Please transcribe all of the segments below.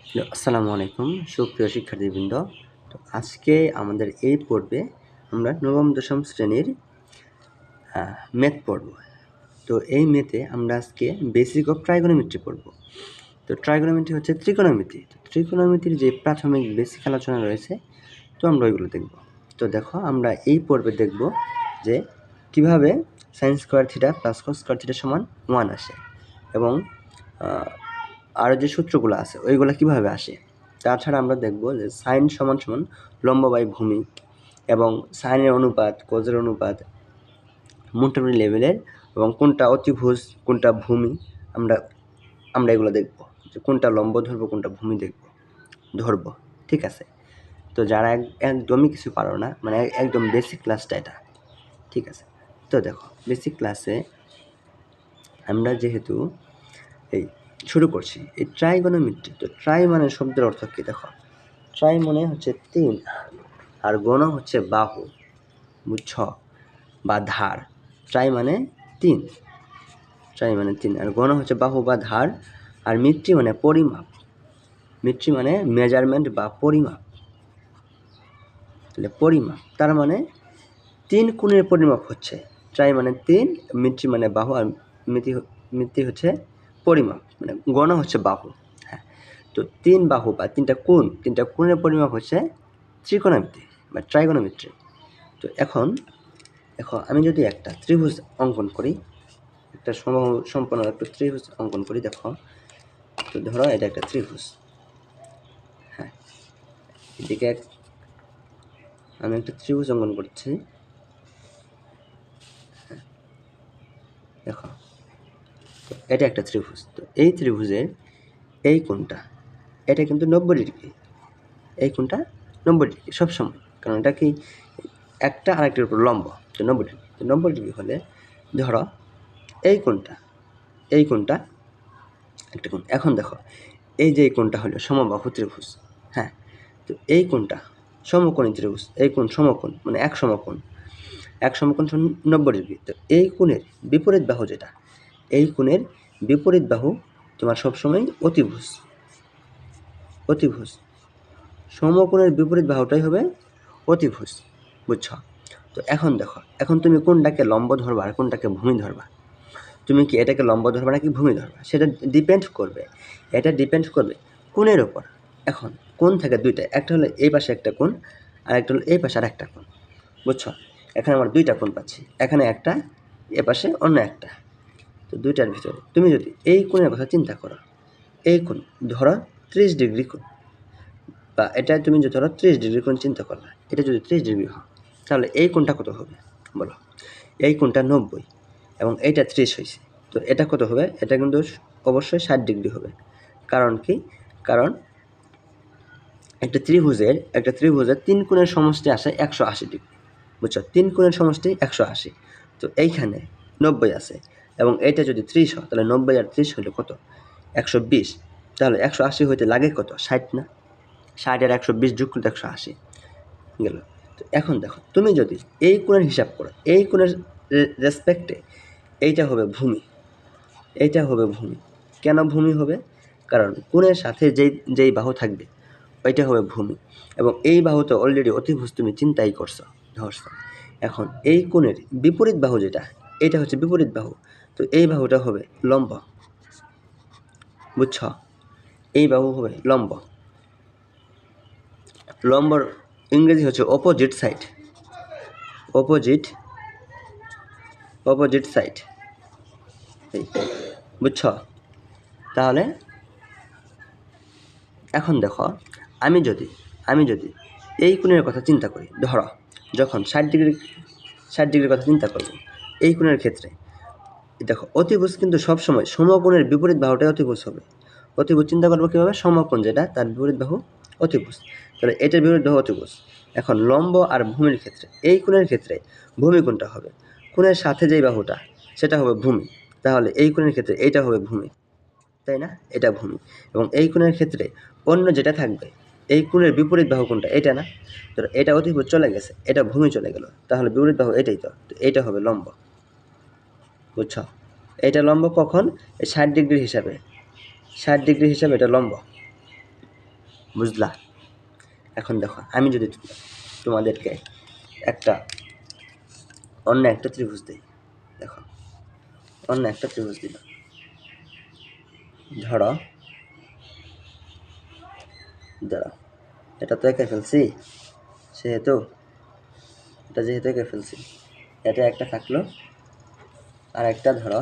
আসসালামু আলাইকুম সুপ্রিয় শিক্ষার্থীবৃন্দ। তো আজকে আমাদের এই পর্বে আমরা নবম দশম শ্রেণীর ম্যাথ পড়ব। তো এই ম্যাথে আমরা আজকে বেসিক অফ ট্রাইগোনোমেট্রি পড়ব। তো ট্রাইগোনোমেট্রি হচ্ছে ত্রিকোণমিতি। তো ত্রিকোণমিতির যে প্রাথমিক বেসিক আলোচনা রয়েছে তো আমরা ওইগুলো দেখব। তো দেখো আমরা এই পর্বে দেখব যে কিভাবে sin square theta plus cos square theta সমান 1 আসে এবং আরও যে সূত্রগুলো আছে ওইগুলো কিভাবে আসে। তাছাড়া আমরা দেখব যে সাইন সমান সমান লম্ব বাই ভূমি এবং সাইনের অনুপাত কোজের অনুপাত মোটামুটি লেভেলের এবং কোনটা অতিভুজ কোনটা ভূমি আমরা এগুলো দেখব যে কোনটা লম্ব ধরবো কোনটা ভূমি ধরবো। ঠিক আছে। তো যারা একদমই কিছু পারো না মানে একদম বেসিক ক্লাসটা এটা। ঠিক আছে। তো দেখো বেসিক ক্লাসে আমরা যেহেতু এই শুরু করছি এই ট্রাইগোনোমেট্রি। তো ট্রাই মানে শব্দের অর্থ কি দেখো, ট্রাই মানে হচ্ছে 3 আর গণ হচ্ছে বাহু, বুঝছ, বা ধার। ট্রাই মানে 3, ট্রাই মানে 3 আর গণ হচ্ছে বাহু বা ধার। আর মিট্রি মানে পরিমাপ, মিট্রি মানে মেজারমেন্ট বা পরিমাপ। তাহলে পরিমাপ তার মানে 3 কোণের পরিমাপ হচ্ছে ট্রাই মানে 3, মিট্রি মানে বাহু আর মিট্রি হচ্ছে পরিমাপ মানে গণ হচ্ছে বাহু। হ্যাঁ, তো 3 বাহু বা 3টা কোণের পরিমাপ হচ্ছে ত্রিকোণমিতি বা ট্রাইগোনোমেট্রি। তো এখন দেখো আমি যদি একটা ত্রিভুজ অঙ্কন করি, একটা সম্পূর্ণ একটা ত্রিভুজ অঙ্কন করি, দেখো তো ধরো এটা একটা ত্রিভুজ। হ্যাঁ, এদিকে আমি একটা ত্রিভুজ অঙ্কন করছি। দেখো তো এটা একটা ত্রিভুজ। তো এই ত্রিভুজের এই কোণটা এটা কিন্তু 90 ডিগ্রি, এই কোণটা 90 ডিগ্রি সবসময়, কারণ এটা কি একটা আরেকটার উপর লম্ব। তো 90 ডিগ্রি, তো 90 ডিগ্রি হলে ধরো এই কোণটা একটা কোণ। এখন দেখো এই যে কোণটা হলো সমবাহু ত্রিভুজ। হ্যাঁ, তো এই কোণটা সমকোণী ত্রিভুজ, এই কোণ সমকোণ মানে এক সমকোণ 90 ডিগ্রি। তো এই কোণের বিপরীত বাহু যেটা, এই কোণের বিপরীত বাহু তোমার সবসময় অতিভুজ। সমকোণের বিপরীত বাহুটাই হবে অতিভুজ, বুঝছ। তো এখন দেখো, এখন তুমি কোনটাকে লম্ব ধরবা আর কোনটাকে ভূমি ধরবা। তুমি কি এটাকে লম্ব ধরবা নাকি ভূমি ধরবা সেটা ডিপেন্ড করবে, এটা ডিপেন্ড করবে কোণের ওপর। এখন কোণ থাকে দুইটা, একটা হলো এই পাশে একটা কোণ আর একটা হলো এই পাশে আর একটা কোণ, বুঝছো। এখানে আমার দুইটা কোণ পাচ্ছি, এখানে একটা এ পাশে অন্য একটা। তো দুইটার ভিতরে তুমি যদি এই কোণের কথা চিন্তা করো, এই কোণ ধরো 30 ডিগ্রি কোণ, বা এটা তুমি যদি ধরো 30 ডিগ্রি কোণ চিন্তা করলা, এটা যদি 30 ডিগ্রি হয় তাহলে এই কোণটা কত হবে বলো। এই কোণটা 90 এবং এইটা 30 হয়েছে, তো এটা কত হবে, এটা কিন্তু অবশ্যই 60 ডিগ্রি হবে। কারণ কি, কারণ একটা ত্রিভুজের 3 কোণের সমষ্টি আসে 180 ডিগ্রি, বুঝছো। 3 কোণের সমষ্টি 180, তো এইখানে 90 আছে এবং এইটা যদি 30 হয় তাহলে 90 আর 30 হলে কত, 120। তাহলে 180 হইতে লাগে কত, 60 না। 60 আর 120 যোগ করলে 180 গেল। তো এখন দেখো তুমি যদি এই কোণের হিসাব করো, এই কোণের রেসপেক্টে এইটা হবে ভূমি, এইটা হবে ভূমি। কেন ভূমি হবে, কারণ কোণের সাথে যেই বাহু থাকবে ওইটা হবে ভূমি এবং এই বাহুতে অলরেডি অতিভুজ তুমি চিন্তাই করছো, ধরছো। এখন এই কোণের বিপরীত বাহু যেটা, এটা হচ্ছে বিপরীত বাহু, তো এই বাহুটা হবে লম্ব, বুঝছ। এই বাহু হবে লম্ব, লম্বর ইংরেজি হচ্ছে অপোজিট সাইড, অপোজিট সাইড, বুঝছ। তাহলে এখন দেখো আমি যদি এই কোণের কথা চিন্তা করি, ধরো যখন 60 ডিগ্রির কথা চিন্তা করব এই কোণের ক্ষেত্রে, দেখো অতিভুজ কিন্তু সবসময় সমকোণের বিপরীত বাহুটাই অতিভুজ হবে। অতিভুজ চিন্তা করবো কীভাবে, সমকোণ যেটা তার বিপরীত বাহু অতিভুজ, তাহলে এটার বিপরীত বাহু অতিভুজ। এখন লম্ব আর ভূমির ক্ষেত্রে, এই কোণের ক্ষেত্রে ভূমি কোণটা হবে, কোণের সাথে যেই বাহুটা সেটা হবে ভূমি, তাহলে এই কোণের ক্ষেত্রে এইটা হবে ভূমি, তাই না, এটা ভূমি। এবং এই কোণের ক্ষেত্রে অন্য যেটা থাকবে, এই কোণের বিপরীত বাহু কোণটা, এটা না, তো এটা অতিভুজ চলে গেছে, এটা ভূমি চলে গেল, তাহলে বিপরীত বাহু এটাই, তো এইটা হবে লম্ব, বুঝছ। এটা লম্ব কখন, 60 ডিগ্রি হিসাবে, 60 ডিগ্রি হিসাবে এটা লম্ব। বুঝলা? এখন দেখো, আমি যদি তোমাদেরকে অন্য একটা ত্রিভুজ দিই, দেখো অন্য একটা ত্রিভুজ দিলাম, ধরো এটা তো এঁকে ফেলছি, সেহেতু এটা যেহেতু এঁকে ফেলছি, এটা একটা থাকলো, আর একটা ধরো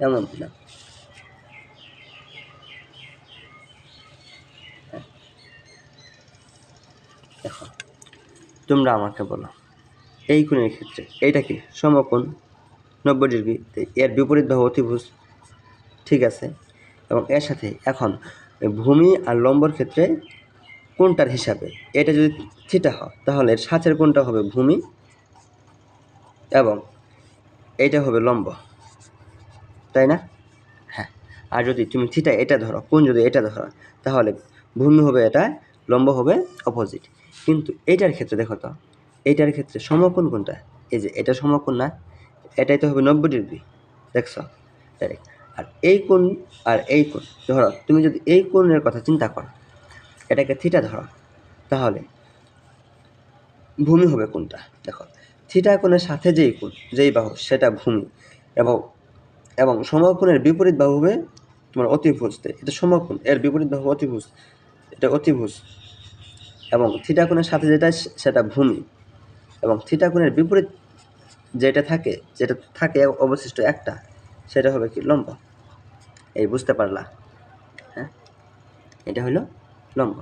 এমন দিলাম। দেখো, তোমরা আমাকে বলো, এই কোণের ক্ষেত্রে এইটা কি সমকোণ 90 ডিগ্রি, এর বিপরীত বাহু অতিভুজ, ঠিক আছে। এবং এর সাথে এখন ভূমি আর লম্বর ক্ষেত্রে কোণটার হিসাবে এটা যদি থিটা হয়, তাহলে এর সাথের কোণটা হবে ভূমি এবং এইটা হবে লম্ব, তাই না? হ্যাঁ। আর যদি তুমি থিটা এটা ধরো, কোণ যদি এটা ধরো, তাহলে ভূমি হবে এটা, লম্ব হবে অপোজিট। কিন্তু এইটার ক্ষেত্রে দেখো তো, এইটার ক্ষেত্রে সমকোণ কোনটা? এই যে এটা সমকোণ না, এটাই তো হবে 90 ডিগ্রি, দেখছো ডাইরেক্ট। আর এই কোণ আর এই কোণ, ধরো তুমি যদি এই কোণের কথা চিন্তা করো, এটাকে থিটা ধরো, তাহলে ভূমি হবে কোনটা? দেখো, থিটা কোণের সাথে যেই বাহু সেটা ভূমি, এবং সমকোণের বিপরীত বাহু হবে তোমার অতিভুজ। এটা সমকোণ, এর বিপরীত বাহু অতিভুজ, এটা অতিভুজ। এবং থিটা কোণের সাথে যেটা সেটা ভূমি, এবং থিটা কোণের বিপরীত যেটা থাকে অবশিষ্ট একটা, সেটা হবে কি লম্ব। এই বুঝতে পারলা? হ্যাঁ, এটা হলো লম্ব।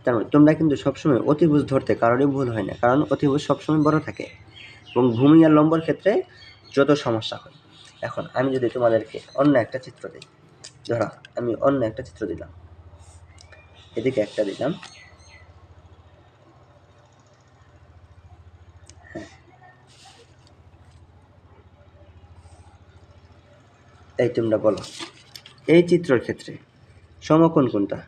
তার মানে তোমরা কিন্তু সবসময় অতিভুজ ধরতে কারোরই ভুল হয় না, কারণ অতিভুজ সবসময় বড় থাকে এবং ভূমি আর লম্বর ক্ষেত্রে যত সমস্যা হয়। এখন আমি যদি তোমাদেরকে অন্য একটা চিত্র দিই, ধরো আমি অন্য একটা চিত্র দিলাম, এদিকে একটা দিলাম, হ্যাঁ, এই তোমরা বলো, এই চিত্রের ক্ষেত্রে সমকোণ কোনটা?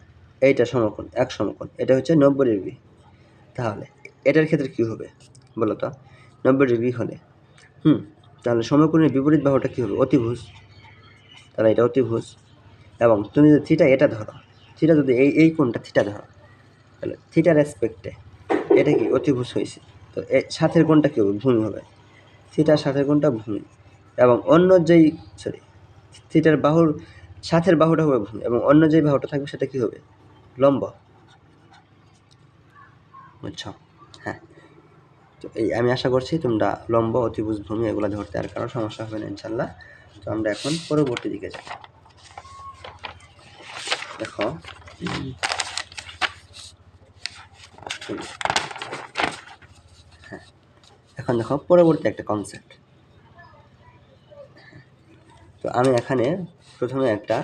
এইটা সমকোণ, এক সমকোণ, এটা হচ্ছে 90 ডিগ্রি। তাহলে এটার ক্ষেত্রে কি হবে বলো তো? 90 ডিগ্রি হলে তাহলে সমকোণের বিপরীত বাহুটা কি হবে? অতিভুজ। তাহলে এটা অতিভুজ। এবং তুমি যদি থিটা এটা ধরো, থিটা যদি এই কোণটা থিটা ধরো, তাহলে থিটার রেসপেক্টে এটা কি অতিভুজ হয়েছে, তো সাথের কোণটা কি হবে? ভূমি হবে। থিটার সাথের কোণটা ভূমি, এবং অন্য যেই থিটার বাহুর সাথের বাহুটা হবে ভূমি, এবং অন্য যেই বাহুটা থাকবে সেটা কি হবে? লম্ব। বুঝছো? হ্যাঁ। তো আমি আশা করছি তোমরা লম্ব, অতিভুজ, ভূমি এগুলো ধরতে আর কারো সমস্যা হবে না ইনশাল্লাহ। তো আমরা এখন পরবর্তী দিকে যাই। দেখো, হ্যাঁ, এখন দেখো পরবর্তী একটা কনসেপ্ট। তো আমি এখানে প্রথমে একটা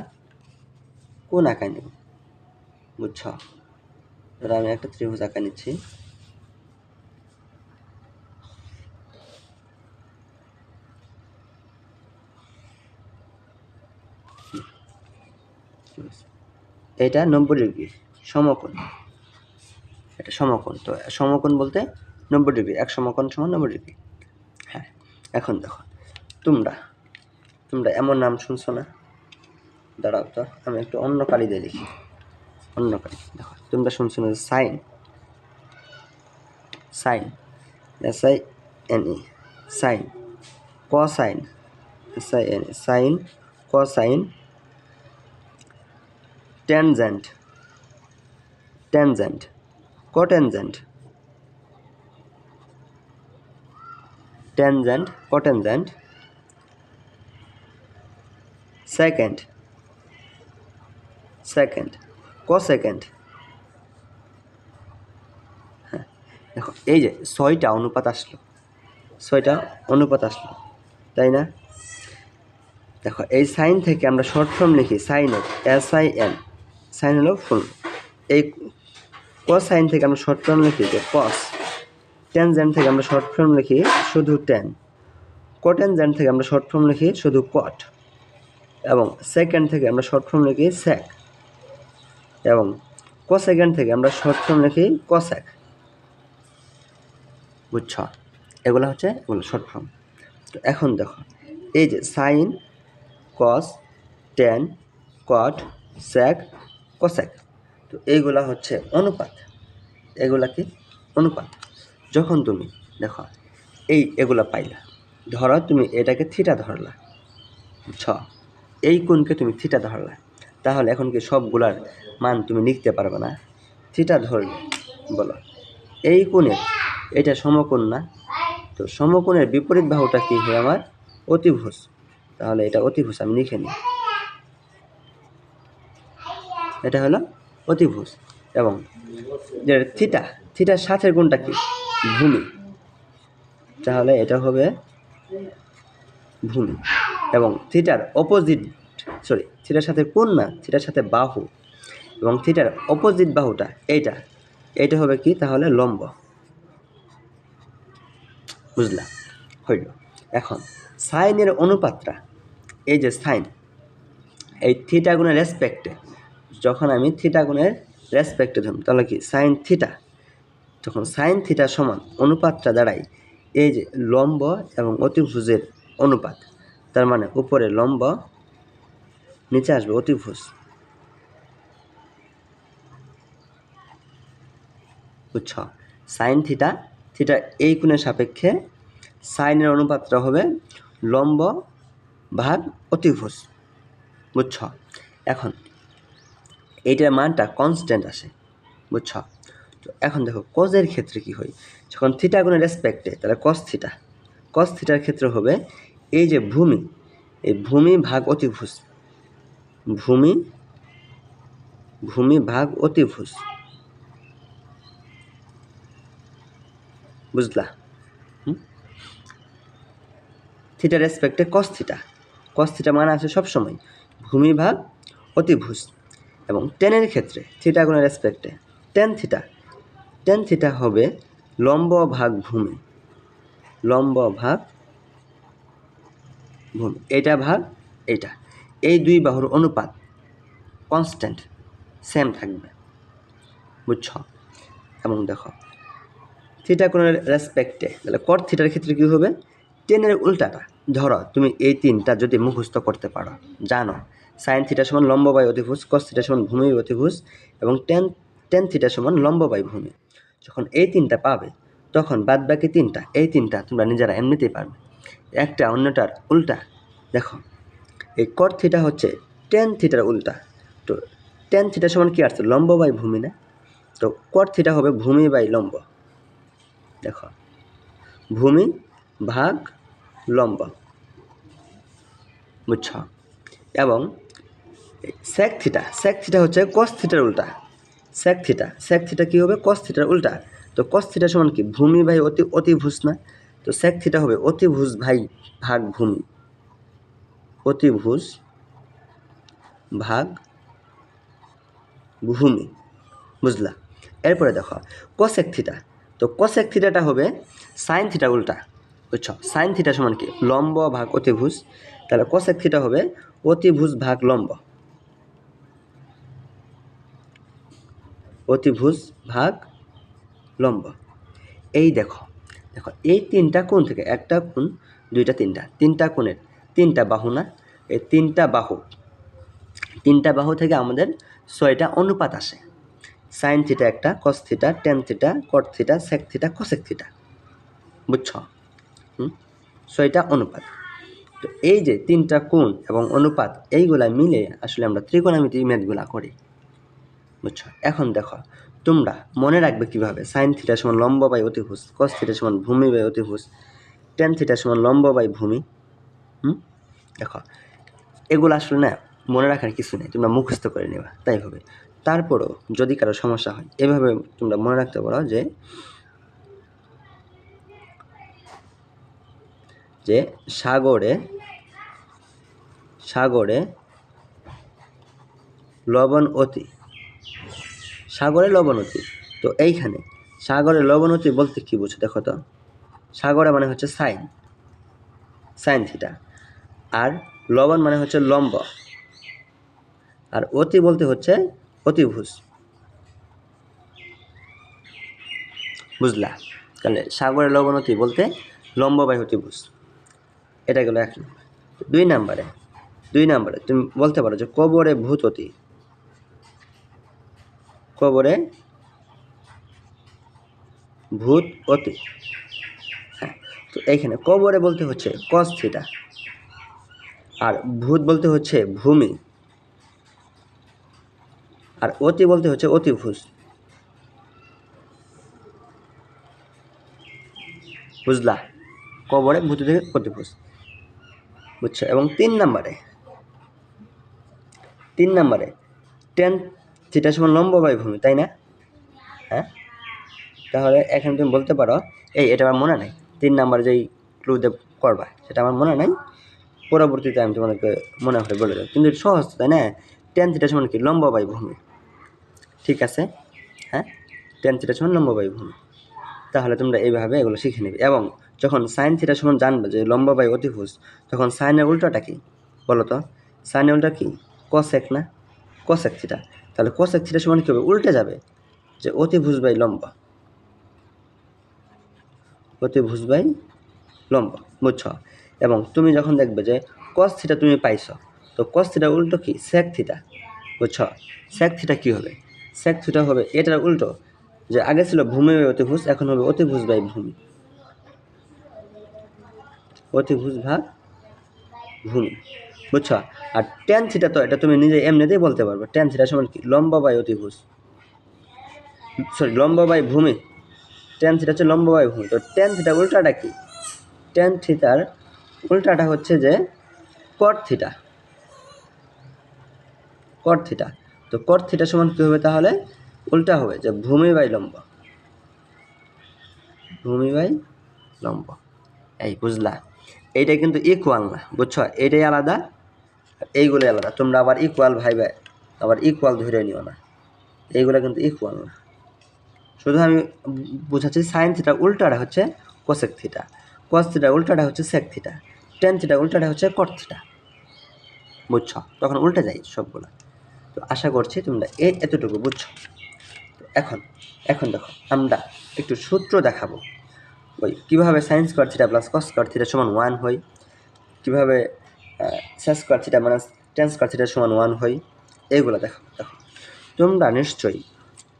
কোণ আঁকাই নেব, বুঝছো? ধরো আমি একটা ত্রিভুজ আঁকা নিচ্ছি, এটা 90 ডিগ্রি সমকোণ, এটা সমকোণ। তো সমকোণ বলতে 90 ডিগ্রি, এক সমকোণ সমান 90 ডিগ্রি। হ্যাঁ, এখন দেখো, তোমরা এমন নাম শুনছো না? দাঁড়াও তো, আমি একটু অন্য কালি দিয়ে লিখি, অন্য কালি। দেখো, তোমরা শুনছো না sine, SINE, sine, cosine, SIN, sine, cosine, tangent, cotangent, tangent, cotangent, secant, cosecant. হ্যাঁ, দেখো এই যে 6টা অনুপাত আসলো, তাই না? দেখো, এই সাইন থেকে আমরা শর্ট ফর্ম লিখি সাইনের, SIN, সাইন হলো ফুল। এই কোসাইন থেকে আমরা শর্ট ফর্ম লিখি যে কস। ট্যানজেন্ট থেকে আমরা শর্ট ফর্ম লিখি শুধু ট্যান। কোটেনজেন্ট থেকে আমরা শর্ট ফর্ম লিখি শুধু কট। এবং সেকেন্ড থেকে আমরা শর্ট ফর্ম লিখি স্যাক। এবং কোসেকেন্ড থেকে আমরা শর্ট ফর্ম লিখি কোস্যাক। বুঝছো? এগুলো শর্ট ফর্ম। তো এখন দেখো, এই যে সাইন, কস, ট্যান, কট, স্যাক, কোস্যাক, তো তো এইগুলা হচ্ছে অনুপাত। এগুলা কি অনুপাত। যখন তুমি দেখো এগুলা পাইলা, ধরো তুমি এটাকে থিটা ধরলা, এই কোণকে তুমি থিটা ধরলা, তাহলে এখন কি সবগুলার মান তুমি লিখতে পারবে না? থিটা ধরলে বলো এই কোণের এটা সমকোণ না, তো সমকোণের বিপরীত বাহুটা কি হয় আমার? অতিভুজ। তাহলে এটা অতিভুজ, আমি লিখে নিই, এটা হলো অতিভুজ। এবং যে থিটার সাথের কোণটা কি? ভূমি। তাহলে এটা হবে ভূমি। এবং থিটার সাথে কোণ না, থিটার সাথে বাহু, এবং থিটার অপোজিট বাহুটা এইটা হবে কি? তাহলে লম্ব। বুঝলা? হইল। এখন সাইনের অনুপাতটা, এই যে সাইন, এই থিটা গুণের রেসপেক্টে, যখন আমি থিটা গুণের রেসপেক্টে ধরুন, তাহলে কি সাইন থিটা, তখন সাইন থিটা সমান অনুপাতটা দাঁড়ায় এই যে লম্ব এবং অতিভুজের অনুপাত। তার মানে উপরে লম্ব, নিচে আসবে অতিভুজ। বুঝছ? সাইন থিটা এই কোণের সাপেক্ষে সাইনের অনুপাতটা হবে লম্ব ভাগ অতিভুজ। বুঝছ? এখন এইটার মানটা কনস্ট্যান্ট আসে। বুঝছ? তো এখন দেখো কজের ক্ষেত্রে কি হয়, যখন থিটা গুণের রেসপেক্টে, তাহলে কস থিটার ক্ষেত্রে হবে এই যে ভূমি, এই ভূমি ভাগ অতিভুজ, ভূমি ভাগ অতিভুজ। বুঝলা? থিটার রেসপেক্টে কস থিটা মানে আছে সবসময় ভূমি ভাগ অতিভুজ। এবং টেনের ক্ষেত্রে থিটা গুণের রেসপেক্টে টেন থিটা হবে লম্ব ভাগ ভূমি, এটা ভাগ এইটা। এই দুই বাহুর অনুপাত কনস্ট্যান্ট, সেম থাকবে। বুঝছ? এবং দেখো থিটা কোণের রেসপেক্টে, তাহলে কট থিটার ক্ষেত্রে কী হবে? টেনের উল্টাটা। ধরো তুমি এই তিনটা যদি মুখস্থ করতে পারো, জানো সাইন থিটা সমান লম্ব বাই অতিভুজ, কস থিটা সমান ভূমি অতিভুজ, এবং টেন থিটা সমান লম্ব বাই ভূমি, যখন এই তিনটা পাবে, তখন বাদ বাকি এই তিনটা তোমরা নিজেরা এমনিতেই পারবে, একটা অন্যটার উল্টা। দেখো এই কট থিটা হচ্ছে টেন থিটার উল্টা, তো টেন থিটা সমান কি আসছে? লম্ব বাই ভূমি না? তো কট থিটা হবে ভূমি বাই লম্ব। দেখো ভূমি ভাগ লম্ব। বুঝছ? এবং সেক থিটা হচ্ছে কস থিটার উল্টা। সেক থিটা কী হবে? কস থিটার উল্টা। তো কস থিটা সমান কি? ভূমি বাই অতিভুজ না? তো সেক থিটা হবে অতিভুজ ভাগ ভূমি, অতিভুজ ভাগ ভূমি। বুঝলা? এরপরে দেখো কোসেক থিটা, তো কোসেক থিটাটা হবে সাইন থিটার উল্টা। বুঝছো? সাইন থিটা সমান কি? লম্ব ভাগ অতিভুজ। তাহলে কোসেক থিটা হবে অতিভুজ ভাগ লম্ব, অতিভুজ ভাগ লম্ব। এই দেখো এই তিনটা কোণ থেকে, একটা কোণ, দুইটা, তিনটা কোণের তিনটা বাহু না? এই তিনটা বাহু থেকে আমাদের 6টা অনুপাত আসে। সাইন থিটা একটা, cos theta, tan theta, cot theta, sec theta, cosec theta. বুঝছ? 6টা অনুপাত। তো এই যে তিনটা কোণ এবং অনুপাত, এইগুলা মিলে আসলে আমরা ত্রিকোণমিতি ম্যাথগুলা করি। বুঝছো? এখন দেখো তোমরা মনে রাখবে কিভাবে সাইন থিটা সমান লম্ব বাই অতিভুজ, কস থিটা সমান ভূমি বাই অতিভুজ, টেন থিটা সমান লম্ব বাই ভূমি। দেখো এগুলো আসলে না মনে রাখার কিছু নেই, তোমরা মুখস্থ করে নেবা, তাই হবে। তারপরও যদি কারো সমস্যা হয়, এভাবে তোমরা মনে রাখতে পারো যে সাগরে লবণ অতি, তো এইখানে সাগরে লবণ অতি বলতে কি বুঝো? দেখো তো, সাগরে মানে হচ্ছে সাইন থিটা, আর লবণ মানে হচ্ছে লম্ব, আর অতি বলতে হচ্ছে অতিভুজ। বুঝলা? তাহলে সাগরে লবণ অতি বলতে লম্ব বাই অতিভুজ। এটা গেল 1 নম্বর। 2 নম্বরে তুমি বলতে পারো যে কবরে ভূত অতি, কবরে ভূত অতি। হ্যাঁ, তো এইখানে কবরে বলতে হচ্ছে কস থিটা, আর ভূত বলতে হচ্ছে ভূমি, আর অতি বলতে হচ্ছে অতিভুজ। বুঝলা? কবরে ভূত থেকে অতিভুজ, বুঝছো? এবং 3 নম্বরে টেন থিটা সমান লম্ব বাই ভূমি, তাই না? হ্যাঁ, তাহলে এখানে তুমি বলতে পারো এটা আমার মনে নাই, 3 নম্বরে যেই ক্লু দিয়ে করবা সেটা আমার মনে নাই, পরবর্তীতে আমি তোমাদেরকে মনে হলে বলে দেবো। কিন্তু সহজ, তাই না? টেন থিটা সমান কি? লম্ব বাই ভূমি। ঠিক আছে? হ্যাঁ, টেন থিটা সমান লম্ব বাই ভূমি। তাহলে তোমরা এইভাবে এগুলো শিখে নেবে। এবং যখন সাইন থিটা সমান জানবে যে লম্ব বাই অতিভুজ, তখন সাইনের উল্টাটা কি বলো তো? সাইনের উল্টা কি? কসেক না? Cosec theta. তাহলে কসেক থিটা সমান কি হবে? উল্টে যাবে, যে অতিভুজ বাই লম্ব, অতিভুজ বাই লম্ব, বুঝছো? এবং তুমি যখন দেখবে যে কস থিটা তুমি পাইছো, তো কস থিটা উল্টো কি? সেক থিটা, বুঝছো? সেক থিটা কি হবে? সেক থিটা হবে এটার উল্টো, যে আগে ছিল ভূমি বাই অতিভুজ, এখন হবে অতিভুজ বাই ভূমি, অতিভুজ ভাগ ভূমি, বুঝছো? আর টেন থিটা তো এটা তুমি নিজে এমনিতেই বলতে পারবে, টেন থিটা সমান কি? লম্ব বাই অতিভুজ, সরি লম্ব বাই ভূমি। টেন থিটা হচ্ছে লম্ব বাই ভূমি। তো টেন থিটা উল্টাটা কি? টেন থিটার উল্টাটা হচ্ছে যে কট থিটা, কট থিটা। তো কট থিটা সমান কী হবে তাহলে? উল্টা হবে যে ভূমি বাই লম্ব, ভূমি বাই লম্ব। এই বুঝলা? এইটা কিন্তু ইকুয়াল না, বুঝছো? এইটাই আলাদা, এইগুলোই আলাদা। তোমরা আবার ইকুয়াল ভাইবে আবার ইকুয়াল ধরে নিও না, এইগুলো কিন্তু ইকুয়াল না। শুধু আমি বোঝাচ্ছি সাইন থিটা উল্টাটা হচ্ছে কোসেক থিটা, কস থিটা উল্টাটা হচ্ছে সেক থিটা, টেন থিটা উল্টাটা হচ্ছে কট থিটা, বুঝছো? তখন উল্টে যায় সবগুলো। তো আশা করছি তোমরা এতটুকু বুঝছো। এখন দেখো আমরা একটু সূত্র দেখাবো, ওই কীভাবে sine square theta plus cos square theta সমান 1 হয়, কীভাবে sec square theta minus tan square theta সমান 1 হয়, এইগুলো দেখো। তোমরা নিশ্চয়ই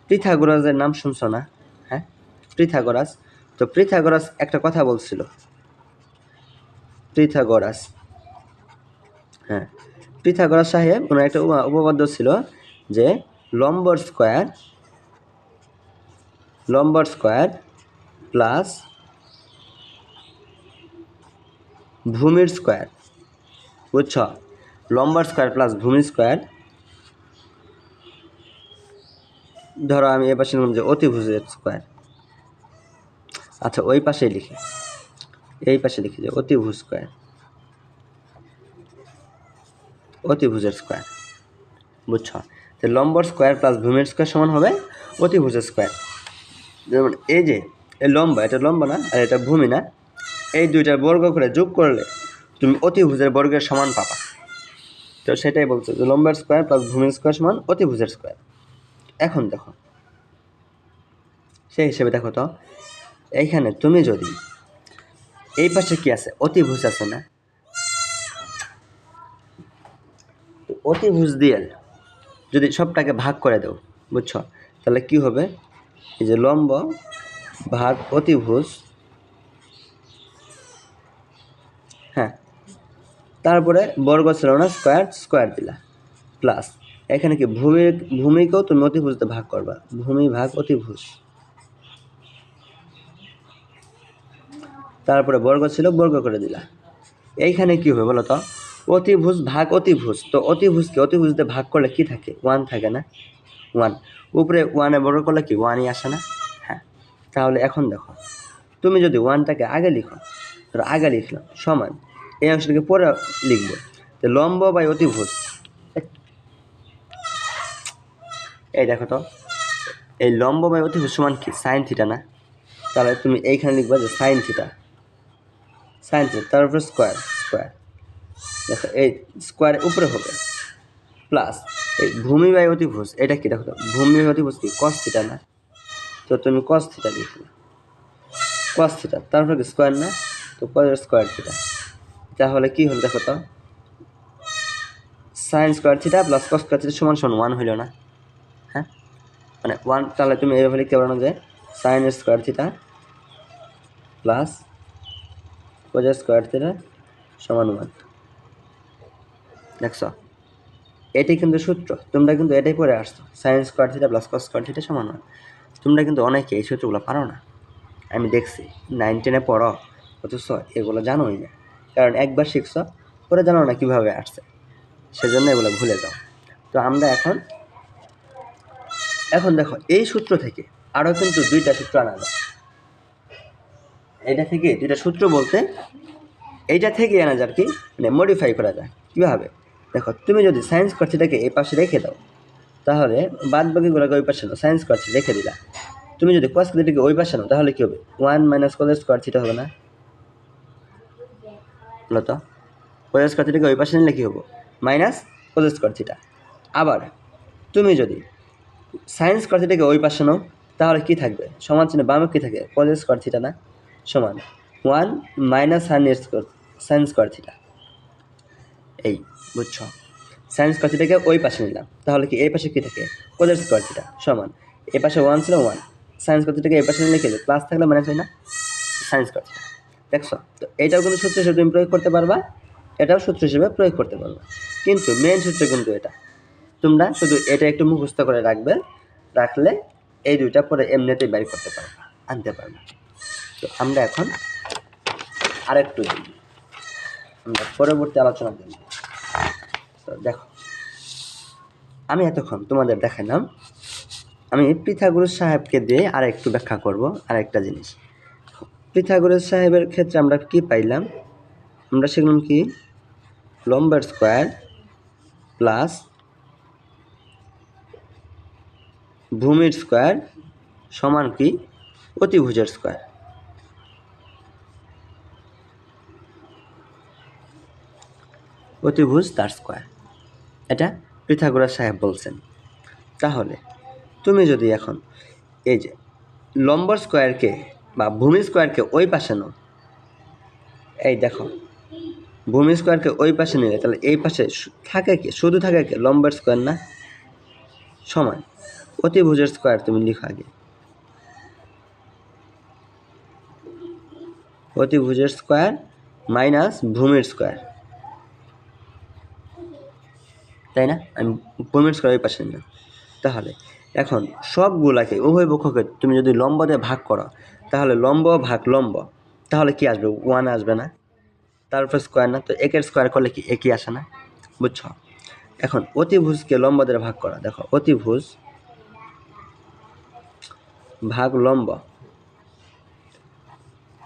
পিথাগোরাসের নাম শুনছো না? হ্যাঁ, পিথাগোরাস। তো পিথাগোরাস একটা কথা বলছিল, পিথাগোরাস, হ্যাঁ, পিথাগোরাস সাহেব ওনার একটা উপপাদ্য ছিল যে লম্বর স্কোয়ার প্লাস ভূমির স্কোয়ার, বুঝছ? লম্বর স্কোয়ার প্লাস ভূমির স্কোয়ার, ধরো আমি এ পাশে নিলাম যে অতিভুজের স্কোয়ার, আচ্ছা ওই পাশেই লিখি, এই পাশে লিখি যে অতিভুজ স্কোয়ার, অতিভুজের স্কোয়ার, বুঝছ? তো লম্বর স্কোয়ার প্লাস ভূমির স্কোয়ার সমান হবে অতিভুজের স্কোয়ার। যেমন এই যে এই লম্বা, এটা লম্বা না আর এটা ভূমি না, এই দুইটার বর্গ করে যোগ করলে তুমি অতিভুজের বর্গের সমান পাবা। তো সেটাই বলছো যে লম্বার স্কোয়ার প্লাস ভূমির স্কোয়ার সমান অতিভুজের স্কোয়ার। এখন দেখো সেই হিসেবে দেখো তো, এইখানে তুমি যদি এই পাশে কি আছে? অতিভুজ আছে না? অতিভুজ দিয়ে যদি সবটাকে ভাগ করে দাও, বুঝছো? তাহলে কি হবে? এই যে লম্ব ভাগ অতিভুজ, হ্যাঁ, তারপরে বর্গ ছিল না, স্কোয়ার দিলা, প্লাস এখানে কি ভূমিকেও তুমি অতিভুজতে ভাগ করবা, ভূমি ভাগ অতিভুজ, তারপরে বর্গ ছিল বর্গ করে দিলা। এইখানে কি হবে বলো তো? অতিভুজ ভাগ অতিভুজ। তো অতিভুজকে অতিভুজতে ভাগ করলে কি থাকে? 1 থাকে না? 1 উপরে 1-এ বর্গ করলে কি 1-ই আসে না? হ্যাঁ, তাহলে এখন দেখো তুমি যদি 1টাকে আগে লিখো, ধরো আগে লিখলাম সমান এই অংশটাকে পরে লিখবো, তো লম্ব বাই অতিভুজ, এই দেখো তো এই লম্ব বাই অতিভুজ সমান কি? সাইন থিটা না? তাহলে তুমি এইখানে লিখবা যে সাইন থিটা, তারপরে স্কোয়ার, দেখো এই স্কোয়ারের উপরে হবে প্লাস এই ভূমি বাই অতিভুজ, এটা কি দেখো তো, ভূমি বাই অতিভুজ কি? কস থিটা না? তো তুমি কস থিটা লিখলে, কস থিটা তারপরে কি স্কোয়ার না? তো কস স্কোয়ার থিটা, তাহলে কি হলো দেখো তো, sign square theta plus cos square theta সমান 1 হইল না? হ্যাঁ, মানে 1, তাহলে তুমি এইভাবে লিখতে পারো না যে sine square theta plus cos square theta সমান 1। দেখছো, এটাই কিন্তু সূত্র, তোমরা কিন্তু এটাই পড়ে আসছো, sign square theta plus cos square theta সমান 1। তোমরা কিন্তু অনেকে এই সূত্রগুলো পারো না, আমি দেখছি 9, 10-এ পড়ো, অথচ এগুলো জানোই না, কারণ একবার শিখছো পরে জানো না কীভাবে আসছে, সেজন্য এগুলো ভুলে যাও। তো আমরা এখন দেখো এই সূত্র থেকে আরও কিন্তু 2টা সূত্র আনা যায়। এটা থেকে 2টা সূত্র বলতে এইটা থেকে আনা যায় কি, মানে মডিফাই করা যায়। কীভাবে দেখো, তুমি যদি সায়েন্স কর্সিটাকে এই পাশে রেখে দাও, তাহলে বাদ বাকিগুলোকে ওই পাশে নাও, সায়েন্স কর্সি রেখে দিলা। তুমি যদি কস থিটাকে ওই পাশে নাও, তাহলে কী হবে, 1 মাইনাস কোজ স্কোয়ার থিটা হবে না? বলো তো, কোজ স্কোয়ার থিটাকে ওই পাশে নিলে কী হবো, মাইনাস কোজ স্কোয়ার থিটা। আবার তুমি যদি সায়েন্স স্কোয়ার থিটাকে ওই পাশে নাও, তাহলে কী থাকবে, সমান চিহ্ন বামে কী থাকে, কোজ স্কোয়ার থিটা না, সমান 1 মাইনাস সাইন স্কোয়ার থিটা। এই বুঝছো, সাইন স্কোয়ার থিটাকে ওই পাশে নিলাম, তাহলে কি এই পাশে কী থাকে, কোজ স্কোয়ার থিটা সমান, এই পাশে 1 ছিল 1, সাইন স্কোয়ার থিটাকে এই পাশে নিলে কি হবে, প্লাস থাকলে মাইনাস হয় না, সাইন স্কোয়ার থিটা। দেখছো, তো এইটাও কিন্তু সূত্র হিসেবে তুমি প্রয়োগ করতে পারবা, এটাও সূত্র হিসেবে প্রয়োগ করতে পারবা, কিন্তু মেন সূত্র কিন্তু এটা। তোমরা শুধু এটা একটু মুখস্থ করে রাখলে এই 2টা পরে এমনিতেই বের করতে পারবা, আনতে পারবা। তো আমরা এখন আরেকটু দিই, আমরা পরবর্তী আলোচনা দিই। তো দেখো, আমি এতক্ষণ তোমাদের দেখালাম, আমি পিথাগোরাস সাহেবকে দিয়ে আর একটু ব্যাখ্যা করব আরেকটা জিনিস। পিথাগোরাস সাহেবের ক্ষেত্রে আমরা কি পাইলাম, আমরা শিখলাম কি, লম্বের স্কোয়ার প্লাস ভূমির স্কোয়ার সমান কি, অতিভুজের স্কোয়ার। অতিভুজ তার স্কোয়ার, এটা পিথাগোরাস সাহেব বলছেন। তাহলে তুমি যদি এখন এই যে লম্বর স্কোয়ারকে বা ভূমি স্কোয়ারকে ওই পাশে নাও, এই দেখো ভূমি স্কোয়ারকে ওই পাশে নিলে, তাহলে এই পাশে থাকে কি, শুধু থাকে কি, লম্বর স্কোয়ার না, সমান অতিভুজের স্কোয়ার। তুমি লিখো আগে অতিভুজের স্কোয়ার মাইনাস ভূমির স্কোয়ার, তাই না, আমি ভূমির স্কোয়ার ওই পাশে নিলাম। তাহলে এখন সবগুলাকে উভয় পক্ষকে তুমি যদি লম্ব দিয়ে ভাগ করো, তাহলে লম্ব ভাগ লম্ব, তাহলে কি আসবে, 1 আসবে না, তারপর স্কোয়ার না, তো একের স্কোয়ার করলে কি একই আসে না, বুঝছো। এখন অতিভুজকে লম্ব দিয়ে ভাগ করা, দেখো অতিভুজ ভাগ লম্ব,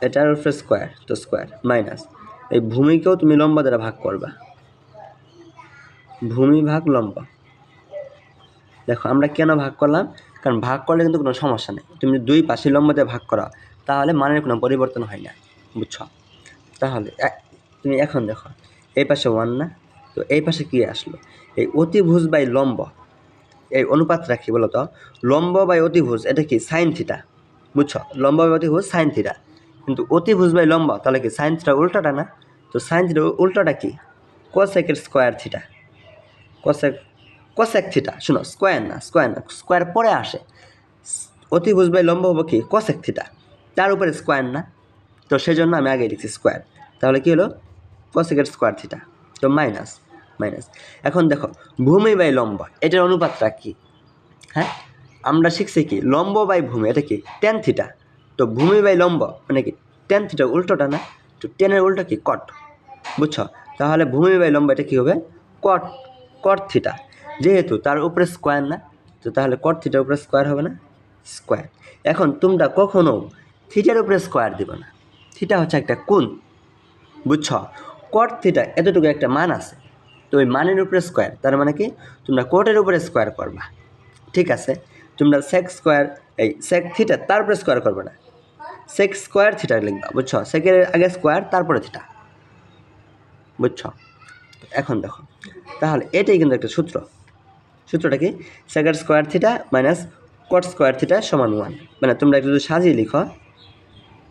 এটার উপরে স্কোয়ার, তো স্কোয়ার মাইনাস এই ভূমিকেও তুমি লম্ব দ্বারা ভাগ করবা, ভূমি ভাগ লম্ব। দেখো আমরা কেন ভাগ করলাম, কারণ ভাগ করলে কিন্তু কোনো সমস্যা নেই, তুমি 2 পাশে লম্ব দিয়ে ভাগ করো, তাহলে মানের কোনো পরিবর্তন হয় না, বুঝছো। তাহলে তুমি এখন দেখো এই পাশে 1 না, তো এই পাশে কী আসলো, এই অতিভুজ বাই লম্ব, এই অনুপাত রাখি বলো তো, লম্ব বাই অতিভুজ এটা কি, সাইন থিটা, বুঝছো, লম্ব বাই অতিভুজ সাইন থিটা, কিন্তু অতিভুজ বাই লম্ব তাহলে কি সাইন থিটা উল্টাটা না, তো সাইন থিটা উল্টাটা কি, কোসেকের স্কোয়ার থিটা, কোসেক থিটা, শুনো স্কোয়ার না, স্কোয়ার পরে আসে, অতিভুজ বাই লম্ব হবো কি, কোসেক থিটা, তার উপরে স্কোয়ার না, তো সেই জন্য আমি আগে লিখছি স্কোয়ার, তাহলে কি হলো কোসেকের স্কোয়ার থিটা, তো মাইনাস। এখন দেখো ভূমি বাই লম্ব এটার অনুপাতটা কি, হ্যাঁ আমরা শিখছি কি, লম্ব বাই ভূমি এটা কি, টেন থিটা, তো ভূমি বাই লম্ব মানে কি, টেন থিটা উল্টোটা না, তো টেনের উল্টো কি, কট, বুঝছো। তাহলে ভূমি বাই লম্ব এটা কী হবে, কট থিটা, যেহেতু তার উপরে স্কোয়ার না, তো তাহলে কট থিটার উপরে স্কোয়ার হবে না, স্কোয়ার। এখন তোমরা কখনো থিটার উপরে স্কোয়ার দেবে না, থিটা হচ্ছে একটা কোণ, বুঝছো, কট থিটা এতটুকু একটা মান আছে, তো ওই মানের উপরে স্কোয়ার, তার মানে কি তোমরা কোটের উপরে স্কোয়ার করবা, ঠিক আছে। তোমরা সেক স্কোয়ার, এই সেক থিটা তারপরে স্কোয়ার করবে না, সেক স্কোয়ার থিটা লিখবা, বুঝছো, সেকের আগে স্কোয়ার তারপরে থিটা, বুঝছো। এখন দেখো তাহলে এটাই কিন্তু একটা সূত্রটা কি, সেকের square theta minus cot square theta সমান 1, মানে তোমরা একটু যদি সাজিয়ে লিখো,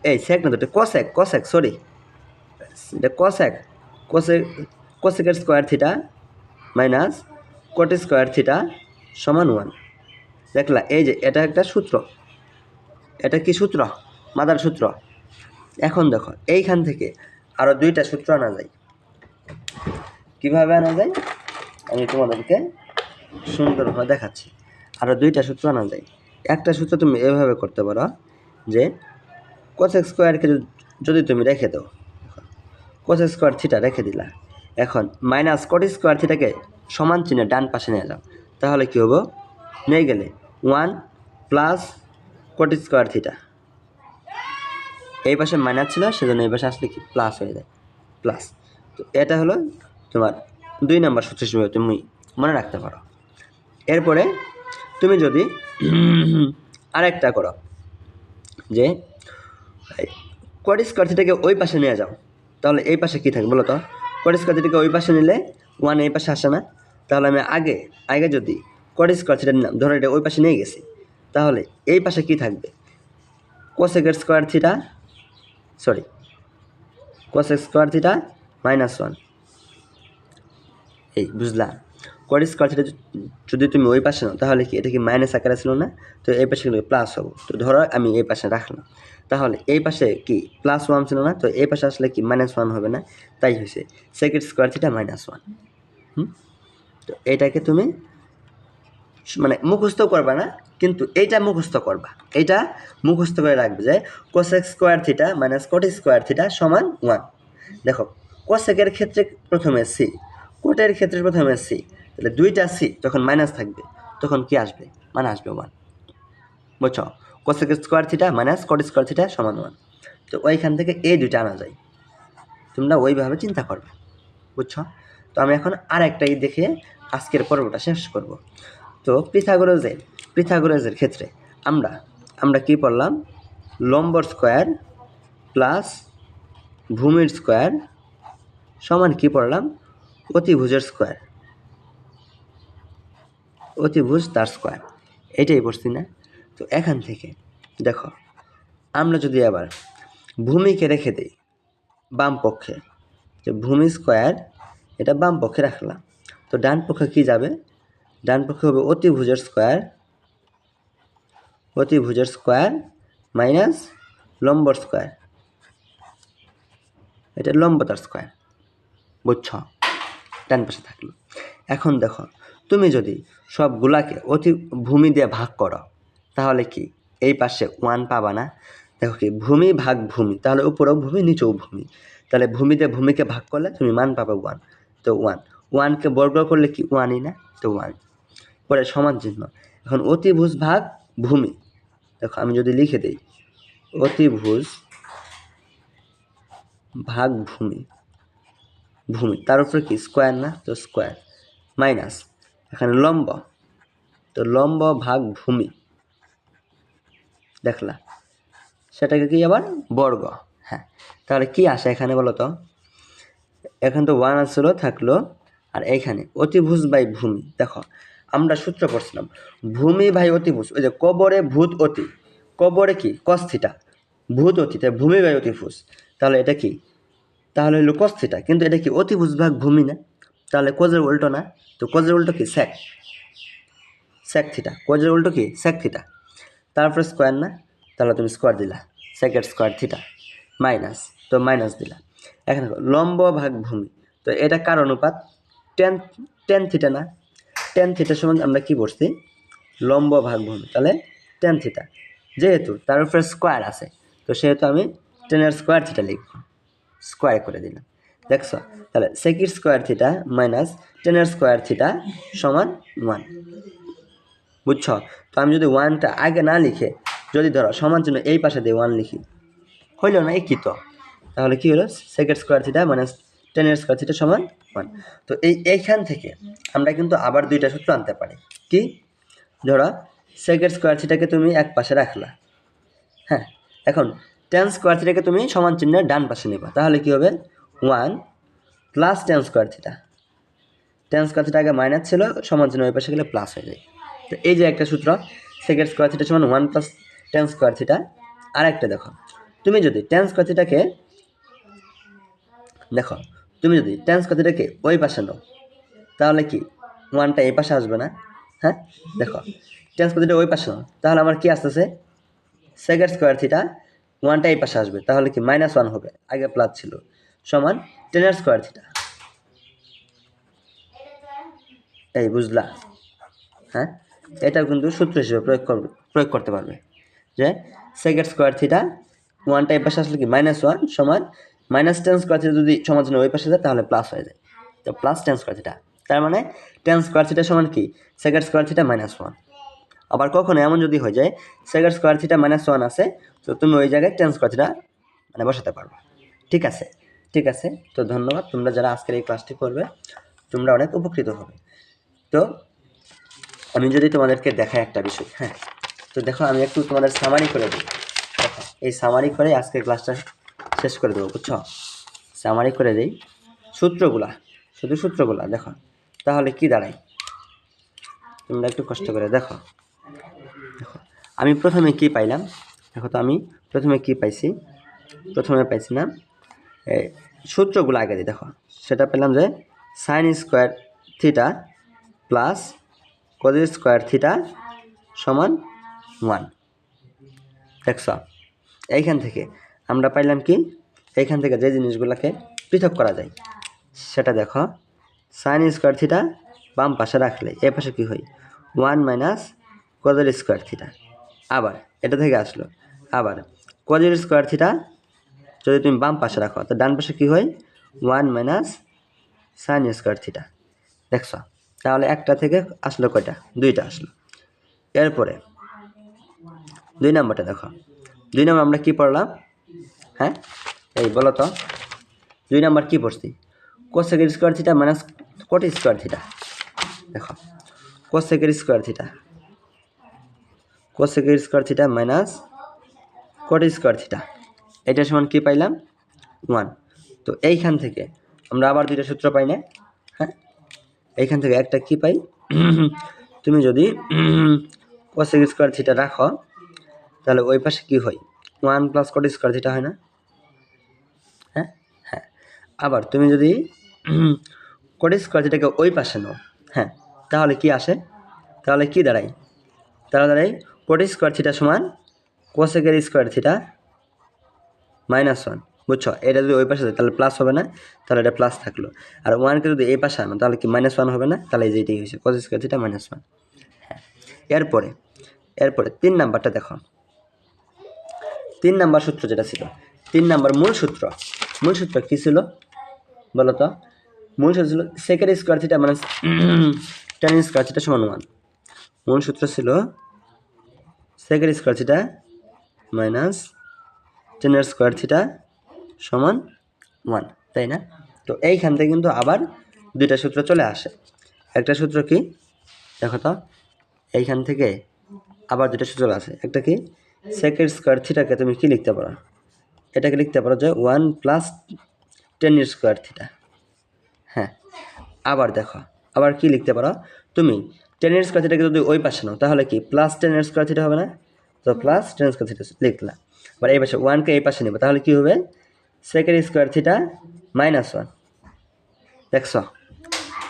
এই সেক না তো এটা কসেক সরি, এটা কোসেকের square theta minus cot square theta সমান 1, দেখলা এই যে এটা একটা সূত্র, এটা কি সূত্র? মাদার সূত্র। এখন দেখো এইখান থেকে আরো দুইটা সূত্র আনা যায়। কিভাবে আনা যায় আমি তোমাদেরকে সুন্দরভাবে দেখাচ্ছি। আরো দুইটা সূত্র আনা যায়। একটা সূত্র তুমি এভাবে করতে পারো যে কোসেক স্কোয়ারকে যদি তুমি রেখে দাও, কোসেক স্কোয়ার থিটা রেখে দিলা, এখন মাইনাস কট স্কোয়ার থিটাকে সমান চিহ্নে ডান পাশে নিয়ে যাও, তাহলে কী হবো? নিয়ে গেলে 1 প্লাস কট স্কোয়ার থিটা, এই পাশে মাইনাস ছিল সেজন্য এই পাশে আসলে কি প্লাস হয়ে যায়, প্লাস। তো এটা হলো তোমার 2 নম্বর সূত্র হিসেবে তুমি মনে রাখতে পারো। এরপরে তুমি যদি আরেকটা করো যে কট স্কোয়ার থিটাকে ওই পাশে নিয়ে যাও, তাহলে এই পাশে কী থাকবে বলো তো? কট স্কোয়ার থিটাকে ওই পাশে নিলে 1 এই পাশে আসে না, তাহলে আমি আগে যদি কট স্কোয়ার থিটা নিলাম, ধরো এটা ওই পাশে নিয়ে গেছি, তাহলে এই পাশে কী থাকবে? কোসেকের square theta, sorry cosec square theta -1, এই বুঝলা? কট স্কোয়ার থিটা যদি তুমি ওই পাশে নাও তাহলে কি এটা কি মাইনাস আকারে ছিল না? তো এই পাশে কিন্তু প্লাস হবো। তো ধরো আমি এই পাশে রাখলাম, তাহলে এই পাশে কি +1 ছিল না? তো এই পাশে আসলে কি -1 হবে না? তাই হয়েছে সেকেন্ড স্কোয়ার থিটা -1। তো এটাকে তুমি মানে মুখস্থ করবা না, কিন্তু এইটা মুখস্থ করবা, এইটা মুখস্থ করে রাখবে যে cosec square theta minus cot square theta সমান 1। দেখো কোসেকের ক্ষেত্রে প্রথমে সি, কোটের ক্ষেত্রে প্রথমে সি, তাহলে দুইটা সি যখন মাইনাস থাকবে তখন কি আসবে? মানে আসবে 1। বুঝছো? Cosec square theta minus cot square theta সমান 1। তো ওইখান থেকে এই দুইটা আনা যায়, তোমরা ওইভাবে চিন্তা করবে। বুঝছো? তো আমি এখন আর একটাই দেখে আজকের পর্বটা শেষ করব। তো পিথাগোরাসের ক্ষেত্রে আমরা কি পড়লাম? লম্বর স্কোয়ার প্লাস ভূমির স্কোয়ার সমান কি পড়লাম? অতিভুজের স্কোয়ার, অতিভুজ তার স্কোয়ার, এটাই পড়ছি না? তো এখান থেকে দেখো আমরা যদি আবার ভূমিকে রেখে দিই বাম পক্ষে, যে ভূমি স্কোয়ার এটা বাম পক্ষে রাখলাম, তো ডান পক্ষে কি যাবে? ডান পক্ষে হবে অতিভুজের স্কোয়ার মাইনাস লম্বর স্কোয়ার, এটা লম্বতার স্কোয়ার। বুঝছ? ডান পাশে থাকলো। এখন দেখো তুমি যদি সবগুলাকে ভূমি দিয়ে ভাগ করো তাহলে কি এই পাশে 1 পাবা না? দেখো কি ভূমি ভাগ ভূমি, তাহলে উপরেও ভূমি নিচেও ভূমি, তাহলে ভূমি দিয়ে ভূমিকে ভাগ করলে তুমি মান পাবে 1। তো 1কে বর্গ করলে কি 1ই না? তো 1 পরে সমান চিহ্ন। এখন অতিভুজ ভাগ ভূমি, দেখো আমি যদি লিখে দিই অতিভুজ ভাগ ভূমি, তার উপরে কি স্কোয়ার না? তো স্কোয়ার মাইনাস এখানে লম্ব, তো লম্ব ভাগ ভূমি, দেখলা সেটাকে কি আবার বর্গ। হ্যাঁ, তাহলে কি আসে এখানে বলো তো? এখানে তো 1 আসছিল থাকলো, আর এইখানে অতিভুজ বাই ভূমি। দেখো আমরা সূত্র পড়ছিলাম ভূমি বাই অতিভুজ, ওই যে কবরে ভূত অতি, কবরে কি কস থিটা, ভূত অতি, তাই ভূমি বাই অতিভুজ, তাহলে এটা কি? তাহলে হলো কস থিটা, কিন্তু এটা কি অতিভুজ ভাগ ভূমি না? তাহলে কোজের উল্টো না? তো কোজের উল্টো কি সেক থিটা, কোজের উল্টো কি সেক থিটা, তারপরে স্কোয়ার না? তাহলে তুমি স্কোয়ার দিলা সেকেন্ড স্কোয়ার থিটা মাইনাস, তো মাইনাস দিলা। এখন লম্ব ভাগ ভূমি, তো এটা কার অনুপাত? টেন থিটা না? টেন থিটার সমান আমরা কি পড়ছি? লম্ব ভাগ ভূমি, তাহলে টেন থিটা, যেহেতু তার উপরে স্কোয়ার আছে তো সেহেতু আমি 10 স্কোয়ার থিটা লিখব, স্কোয়ার করে দিলাম। দেখছো? তাহলে second square theta minus 10 square theta সমান 1। বুঝছো? তো আমি যদি 1টা আগে না লিখে যদি ধরো সমান চিহ্ন এই পাশে দিয়ে 1 লিখি, হইল না? একই তো। তাহলে কি হলো? Second square theta minus 10 square theta সমান 1। তো এইখান থেকে আমরা কিন্তু আবার দুইটা সূত্র আনতে পারি। কি? ধরো সেকেন্ড স্কোয়ার থিটাকে তুমি এক পাশে রাখলা, হ্যাঁ, এখন 10 স্কোয়ার থিটাকে তুমি সমান চিহ্নের ডান পাশে নেবা, তাহলে কি হবে? 1 plus 10 square theta, 10 square theta আগে মাইনাস ছিল, সমান চিহ্ন ওই পাশে গেলে প্লাস হয়ে যায়। তো এই যে একটা সূত্র সেকেন্ড স্কোয়ার থিটা সমান 1 প্লাস 10 স্কোয়ার থিটা। আর একটা দেখো, তুমি যদি 10 স্কোয়ার থিটাকে ওই পাশে নাও তাহলে কি 1টা এই পাশে আসবে না? হ্যাঁ, দেখো টেন স্কোয়ার থিটা ওই পাশে নাও, তাহলে আমার কি আসতেছে সেকেন্ড স্কোয়ার থিটা, ওয়ানটা এই পাশে আসবে, তাহলে কি -1 হবে, আগে প্লাস ছিল, সমান টেনের স্কোয়ার থিটা। এই বুঝলা? হ্যাঁ, এটা কিন্তু সূত্র হিসেবে প্রয়োগ করতে পারবে যে সেকেন্ড স্কোয়ার থিটা, ওয়ানটা এই পাশে আসলে কি -1 সমান -10 স্কোয়ার থিটা, যদি সমাধান ওই পাশে যায় তাহলে প্লাস হয়ে যায়, তো +10 স্কোয়ার থিটা। তার মানে 10 স্কোয়ার থিটা সমান কি সেকেন্ড স্কোয়ার থিটা -1। আবার কখনো এমন যদি হয়ে যায় সেকেন্ড স্কোয়ার থিটা -1 আছে, তো তুমি ওই জায়গায় 10 স্কোয়ার থিটা মানে বসাতে পারবে। ঠিক আছে, ঠিক আছে। তো ধন্যবাদ, তোমরা যারা আজকের এই ক্লাসটি করবে তোমরা অনেক উপকৃত হবে। তো আমি যদি তোমাদেরকে দেখাই একটা বিষয়, হ্যাঁ, তো দেখো আমি একটু তোমাদের সামারি করে দিই। দেখো এই সামারি করে আজকের ক্লাসটা শেষ করে দেবো, বুঝছো? সামারি করে দিই সূত্রগুলা, শুধু সূত্রগুলা দেখো, তাহলে কি দাঁড়ায় তোমরা একটু কষ্ট করে দেখো। দেখো আমি প্রথমে কি পাইলাম, দেখো তো আমি প্রথমে কি পাইছি, প্রথমে পাইছি না সূত্রগুলো আগে দিই। দেখো সেটা পেলাম যে sine square theta plus cos square theta সমান 1। দেখছ, এইখান থেকে আমরা পাইলাম কি, এইখান থেকে যে জিনিসগুলোকে পৃথক করা যায় সেটা দেখো, সাইন স্কোয়ার থিটা বাম পাশে রাখলে এ পাশে কী হয় 1 মাইনাস কজের স্কোয়ার থিটা। আবার এটা থেকে আসলো, আবার কজের স্কোয়ার থিটা যদি তুমি বাম পাশে রাখো তো ডান পাশে কী হয় 1 মাইনাস সাইন স্কোয়ার থিটা। দেখছ, তাহলে একটা থেকে আসলো কয়টা, দুইটা আসলো। এরপরে 2 নম্বরটা দেখো, 2 নম্বর আমরা কি পড়লাম, হ্যাঁ এই বলো তো 2 নম্বর কি পড়ছি, কোসেকের square theta minus cot square theta. দেখো কোসেকের স্কোয়ার থিটা, কোসেকের square theta minus cot square theta, এটা সমান কি পাইলাম 1। তো এইখান থেকে আমরা আবার দুইটা সূত্র পাই না, হ্যাঁ, এইখান থেকে একটা কি পাই, তুমি যদি কোসেক স্কোয়ার থিটা রাখো তাহলে ওই পাশে কি হয় 1 প্লাস কোট স্কোয়ার থিটা হয় না, হ্যাঁ হ্যাঁ। আবার তুমি যদি কোট স্কোয়ার থিটাকে ওই পাশে নাও, হ্যাঁ, তাহলে কি আসে, তাহলে কি দাঁড়ায়, তাহলে দাঁড়ায় কোট স্কোয়ার থিটা সমান কোসেকের স্কোয়ার থিটা -1। বুঝছো, এটা যদি ওই পাশে যায় তাহলে প্লাস হবে না, তাহলে এটা প্লাস থাকলো। আর 1কে যদি এই পাশে আনো তাহলে কি -1 হবে না, তাহলে এই যে এটাই হয়েছে কোস স্কোয়ার থিটা -1। হ্যাঁ, এরপরে 3 নাম্বারটা দেখো, 3 নাম্বার সূত্র যেটা ছিল, 3 নাম্বার মূল সূত্র কী ছিল বলো তো? মূল সূত্র ছিল সেকের square theta minus tan square theta সমান 1। মূল সূত্র ছিল সেকের স্কোয়ার থিটা মাইনাস টেনের স্কোয়ার থিটা সমান 1, তাই না? তো এইখান থেকে কিন্তু আবার দুইটা সূত্র চলে আসে। একটা সূত্র কি দেখো তো, এইখান থেকে আবার দুইটা সূত্র আছে। একটা কি সেকের স্কোয়ার থিটাকে তুমি কি লিখতে পারো, এটাকে লিখতে পারো যে 1 প্লাস টেনের স্কোয়ার থিটা। হ্যাঁ, আবার দেখো আবার কি লিখতে পারো তুমি, টেনের স্কোয়ার থিটাকে যদি ওই পাশে নাও তাহলে কি প্লাস টেনের স্কোয়ার থিটা হবে না, তো প্লাস টেন স্কোয়ার থিটা লিখলাম। আবার এই পাশে 1কে এই পাশে নেবে তাহলে কি হবে সেকের স্কোয়ার থিটা -1। দেখছ,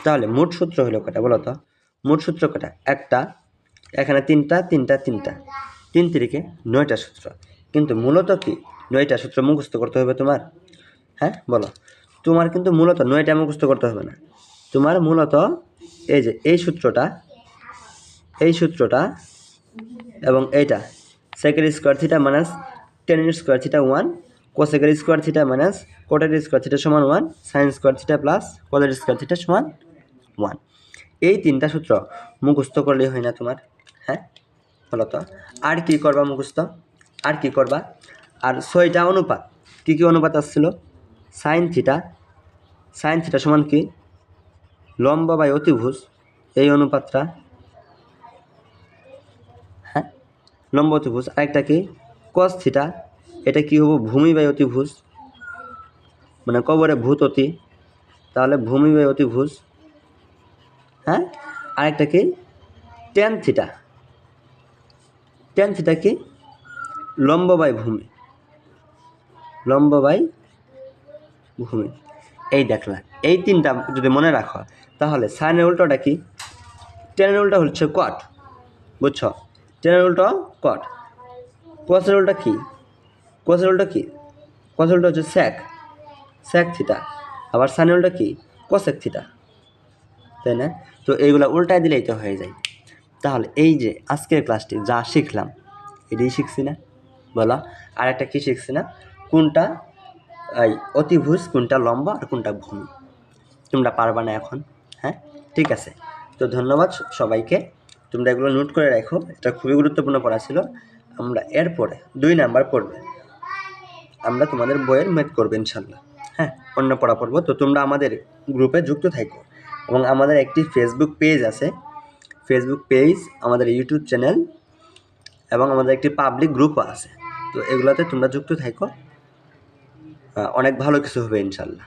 তাহলে মোট সূত্র হলো কটা বলো তো? মোট সূত্র কটা, একটা, এখানে তিনটা 3 তিরিকে 9টা সূত্র। কিন্তু মূলত কি 9টা সূত্র মুখস্থ করতে হবে তোমার, হ্যাঁ বলো? তোমার কিন্তু মূলত 9টা মুখস্থ করতে হবে না, তোমার মূলত এই যে এই সূত্রটা এবং এইটা সেকের স্কোয়ার থিটা মাইনাস টেনের স্কোয়ার থিটা 1, কোসেকের স্কোয়ার থিটা মাইনাস কোটের স্কোয়ার থিটা সমান 1, সাইন স্কোয়ার থিটা প্লাস কোসের স্কোয়ার থিটা সমান 1। এই 3টা সূত্র মুখস্থ করলেই হয় না তোমার, হ্যাঁ বলো তো? আর কি করবা মুখস্থ, আর কি করবা? আর 6টা অনুপাত, কী কী অনুপাত আসছিল, সাইন থিটা সমান কি লম্ব বাই অতিভুজ, এই অনুপাতটা, হ্যাঁ লম্ব অতিভুজ। আরেকটা কি কস থিটা, এটা কি হবো ভূমি বাই অতিভুজ, মানে কবরে ভূত অতি, তাহলে ভূমি বাই অতিভুজ। হ্যাঁ, আরেকটা কি টেন থিটা কি লম্ব বাই ভূমি, এই দেখলা। এই 3টা যদি মনে রাখো তাহলে সাইনের উল্টোটা কি, টেনের উল্টা হচ্ছে কট, বুঝছো? টেনের উল্টো কট। কোসের উল্টো কী? কোসের উল্টো কী? কোসের উল্টো হচ্ছে স্যাক থিটা। আবার সাইনের উল্টো কী? কোসেক থিটা, তাই না? তো এইগুলো উল্টায় দিলেই তো হয়ে যায়। তাহলে এই যে আজকের ক্লাসটি যা শিখলাম এটাই শিখছি না? বলো। আর একটা কী শিখছি না? কোনটা এই অতিভুজ, কোনটা লম্ব, আর কোনটা ভূমি। তোমরা পারবা না এখন? হ্যাঁ, ঠিক আছে। তো ধন্যবাদ সবাইকে। তোমরা এগুলো নোট করে রাখো, এটা খুবই গুরুত্বপূর্ণ পড়া ছিল। আমরা এরপরে 2 নাম্বার পড়বে, আমরা তোমাদের বইয়ের ম্যাথ করবো ইনশাল্লাহ। হ্যাঁ, অন্য পড়া পড়বো। তো তোমরা আমাদের গ্রুপে যুক্ত থাকো, এবং আমাদের একটি ফেসবুক পেজ আছে, ফেসবুক পেজ, আমাদের ইউটিউব চ্যানেল, এবং আমাদের একটি পাবলিক গ্রুপও আছে। তো এগুলোতে তোমরা যুক্ত থাকো, অনেক ভালো কিছু হবে ইনশাল্লাহ।